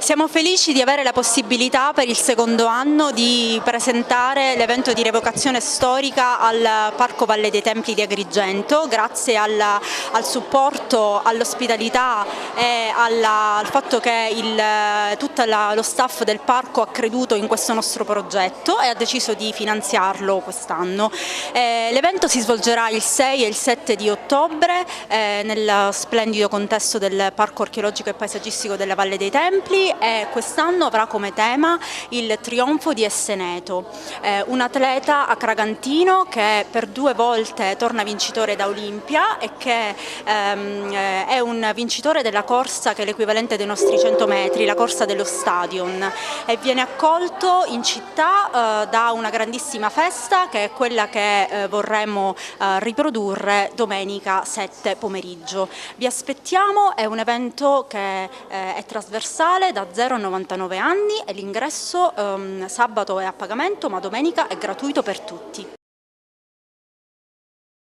Siamo felici di avere la possibilità per il secondo anno di presentare l'evento di rievocazione storica al Parco Valle dei Templi di Agrigento, grazie al supporto, all'ospitalità e al fatto che tutto lo staff del parco ha creduto in questo nostro progetto e ha deciso di finanziarlo quest'anno. L'evento si svolgerà il 6 e il 7 di ottobre nel splendido contesto del Parco Archeologico e Paesaggistico della Valle dei Templi, e quest'anno avrà come tema il trionfo di Esseneto, un atleta acragantino che per 2 volte torna vincitore da Olimpia e che è un vincitore della corsa che è l'equivalente dei nostri 100 metri, la corsa dello Stadion, e viene accolto in città da una grandissima festa che è quella che vorremmo riprodurre domenica 7 pomeriggio. Vi aspettiamo, è un evento che è trasversale da 0 a 99 anni e l'ingresso sabato è a pagamento, ma domenica è gratuito per tutti.